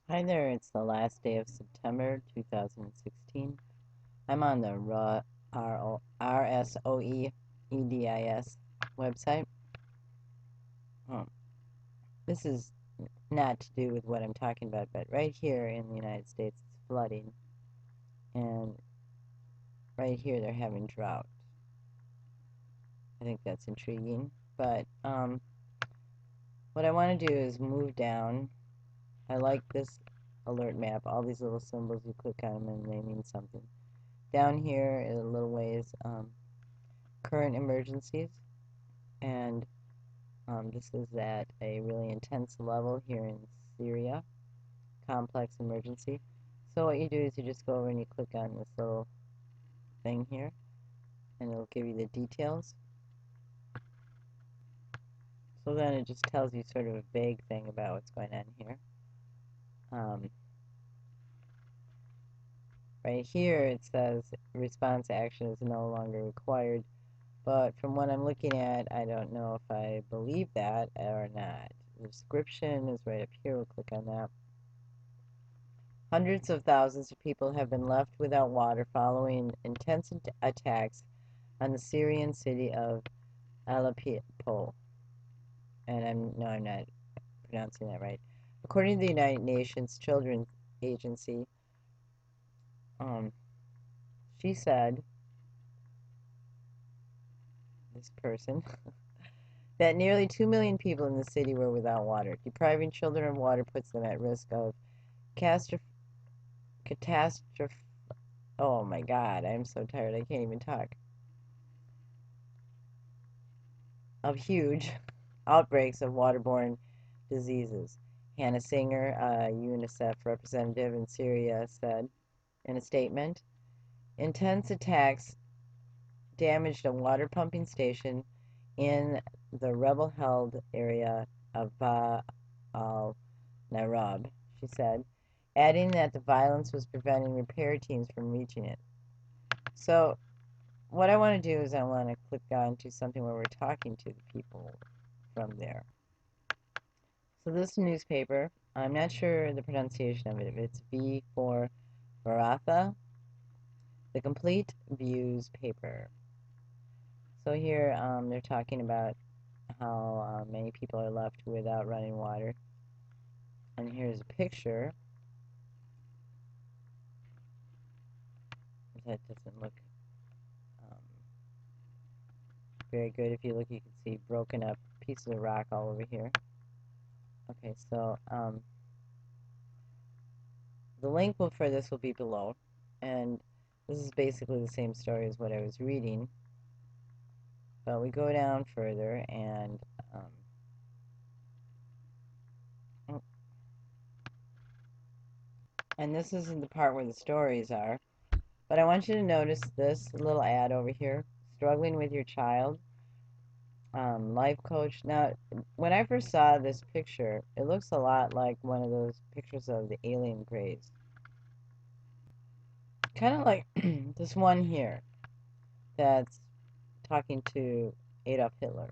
Hi there, it's the last day of September 2016. I'm on the RSOEEDIS website. Oh, this is not to do with what I'm talking about, but right here in the United States it's flooding, and right here they're having drought. I think that's intriguing, but what I want to do is move down. I like this alert map, all these little symbols, you click on them and they mean something. Down here in a little ways, current emergencies, and this is at a really intense level here in Syria, complex emergency. So what you do is you just go over and you click on this little thing here, and it'll give you the details. So then it just tells you sort of a vague thing about what's going on here. Right here it says response action is no longer required, but from what I'm looking at, I don't know if I believe that or not. The description is right up here. We'll click on that. Hundreds of thousands of people have been left without water following intense attacks on the Syrian city of Aleppo. And I'm not pronouncing that right. According to the United Nations Children's Agency, she said, this person, that nearly 2 million people in the city were without water. Depriving children of water puts them at risk of catastrophe. Oh my God, I'm so tired, I can't even talk. Of huge outbreaks of waterborne diseases. Hannah Singer, a UNICEF representative in Syria, said in a statement, intense attacks damaged a water pumping station in the rebel-held area of al-Narab, she said, adding that the violence was preventing repair teams from reaching it. So what I want to do is I want to click on to something where we're talking to the people from there. So this newspaper, I'm not sure the pronunciation of it, if it's V for Varatha, the Complete Views paper. So here they're talking about how many people are left without running water. And here's a picture. That doesn't look very good. If you look, you can see broken up pieces of rock all over here. Okay, so the link for this will be below. And this is basically the same story as what I was reading. But we go down further, and this isn't the part where the stories are, but I want you to notice this little ad over here, struggling with your child, life coach. Now, when I first saw this picture, it looks a lot like one of those pictures of the alien graves. Kind of like this one here that's talking to Adolf Hitler.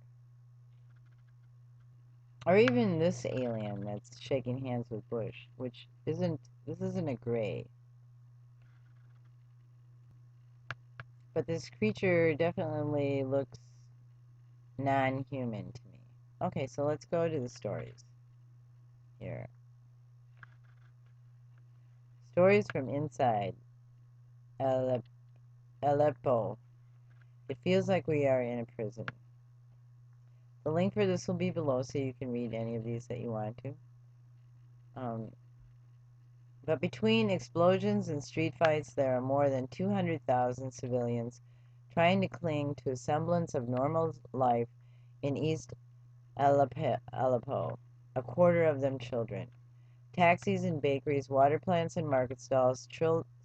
Or even this alien that's shaking hands with Bush, which this isn't a gray. But this creature definitely looks non-human to me. Okay, so let's go to the stories here. Stories from inside Aleppo. It feels like we are in a prison. The link for this will be below, so you can read any of these that you want to. But between explosions and street fights, there are more than 200,000 civilians trying to cling to a semblance of normal life in East Aleppo, a quarter of them children. Taxis and bakeries, water plants and market stalls,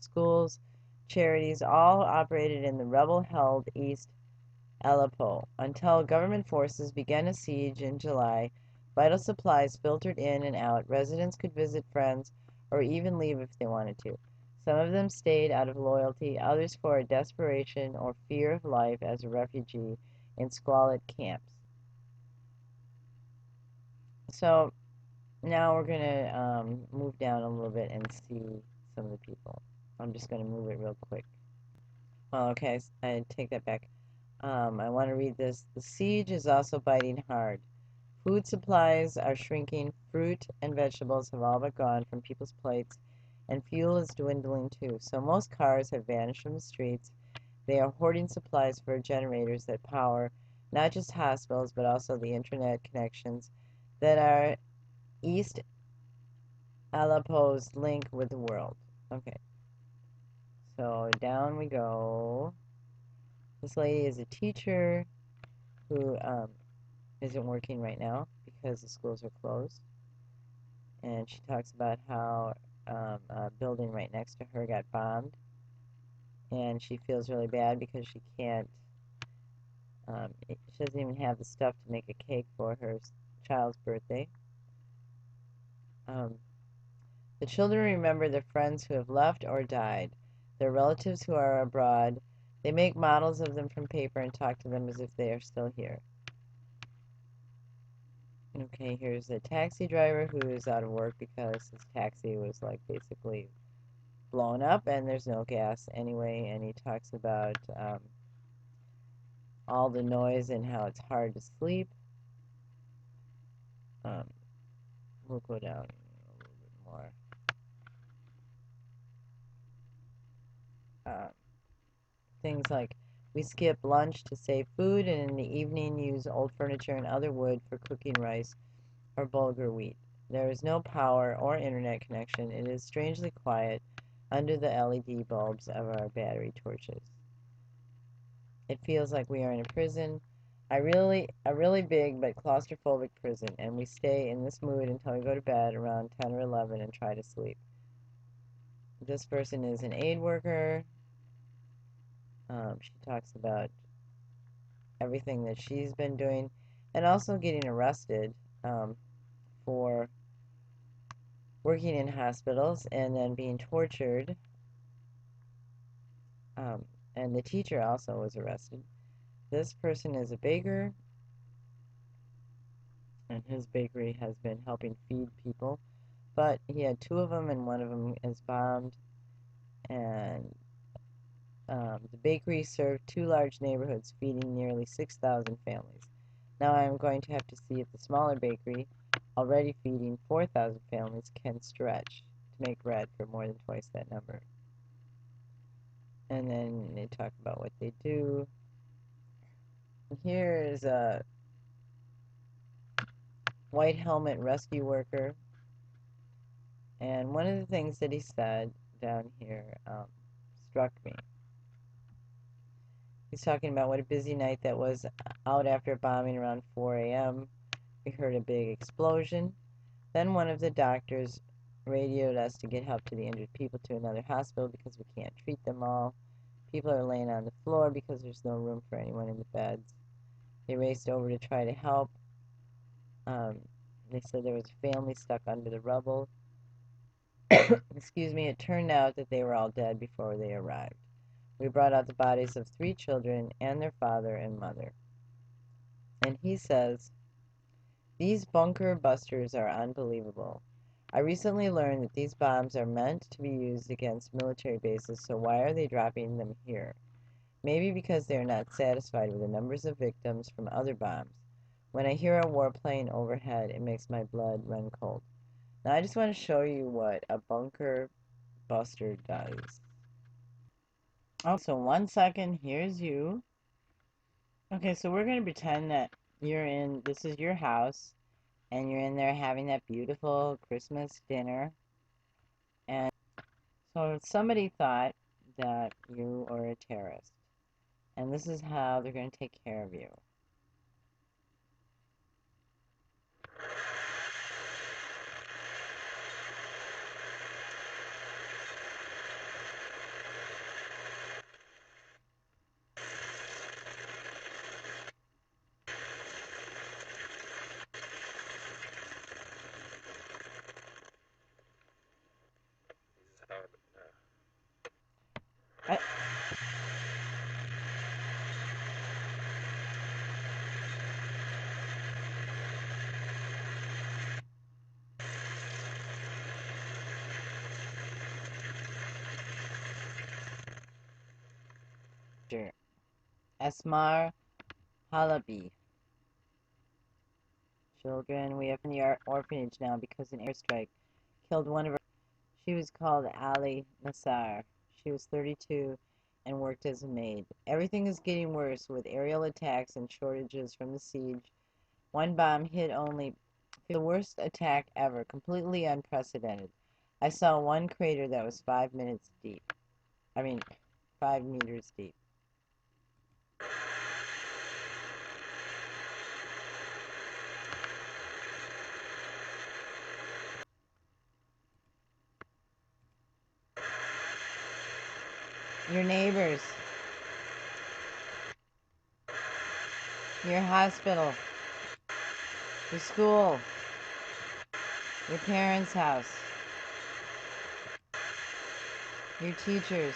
schools, charities, all operated in the rebel-held East Aleppo. Until government forces began a siege in July, vital supplies filtered in and out. Residents could visit friends or even leave if they wanted to. Some of them stayed out of loyalty, others for desperation or fear of life as a refugee in squalid camps. So Now we're going to move down a little bit and see some of the people. I'm just going to move it real quick. Well, okay, I take that back. I want to read this. The siege is also biting hard. Food supplies are shrinking. Fruit and vegetables have all but gone from people's plates, and fuel is dwindling too. So most cars have vanished from the streets. They are hoarding supplies for generators that power not just hospitals, but also the internet connections that are East Aleppo's link with the world. Okay, so down we go. This lady is a teacher who isn't working right now because the schools are closed. And she talks about how a building right next to her got bombed. And she feels really bad because she can't, she doesn't even have the stuff to make a cake for her child's birthday. The children remember their friends who have left or died, their relatives who are abroad. They make models of them from paper and talk to them as if they are still here. Okay, here's a taxi driver who is out of work because his taxi was like basically blown up and there's no gas anyway, and he talks about all the noise and how it's hard to sleep. We'll go down a little bit more. Things like we skip lunch to save food, and in the evening use old furniture and other wood for cooking rice or bulgur wheat. There is no power or internet connection. It is strangely quiet under the LED bulbs of our battery torches. It feels like we are in a prison, a really big but claustrophobic prison, and we stay in this mood until we go to bed around 10 or 11 and try to sleep. This person is an aid worker. She talks about everything that she's been doing and also getting arrested for working in hospitals and then being tortured. And the teacher also was arrested. This person is a baker, and his bakery has been helping feed people, but he had two of them and one of them is bombed, and the bakery served two large neighborhoods feeding nearly 6,000 families. Now I'm going to have to see if the smaller bakery, already feeding 4,000 families, can stretch to make bread for more than twice that number. And then they talk about what they do. Here is a white helmet rescue worker. And one of the things that he said down here struck me. He's talking about what a busy night that was out after bombing around 4 a.m. We heard a big explosion. Then one of the doctors radioed us to get help to the injured people to another hospital because we can't treat them all. People are laying on the floor because there's no room for anyone in the beds. They raced over to try to help. They said there was a family stuck under the rubble. Excuse me, it turned out that they were all dead before they arrived. We brought out the bodies of 3 children and their father and mother. And he says, these bunker busters are unbelievable. I recently learned that these bombs are meant to be used against military bases, so why are they dropping them here? Maybe because they are not satisfied with the numbers of victims from other bombs. When I hear a warplane overhead, it makes my blood run cold. Now I just want to show you what a bunker buster does. Also, 1 second, here's you. Okay, so we're going to pretend that this is your house, and you're in there having that beautiful Christmas dinner. And so somebody thought that you are a terrorist, and this is how they're going to take care of you. I, Asmar Halabi. Children, we have in the orphanage now because an airstrike killed one of her. She was called Ali Nassar. She was 32 and worked as a maid. Everything is getting worse with aerial attacks and shortages from the siege. One bomb hit only the worst attack ever, completely unprecedented. I saw one crater that was 5 meters deep. Your neighbors, your hospital, your school, your parents' house, your teachers,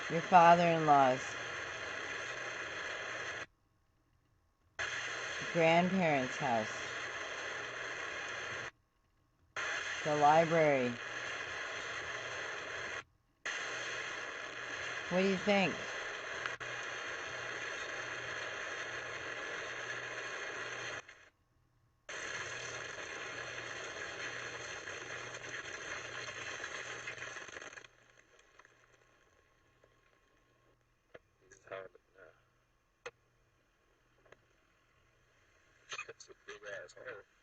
your father-in-laws, your grandparents' house, the library. What do you think? It's a big ass hole.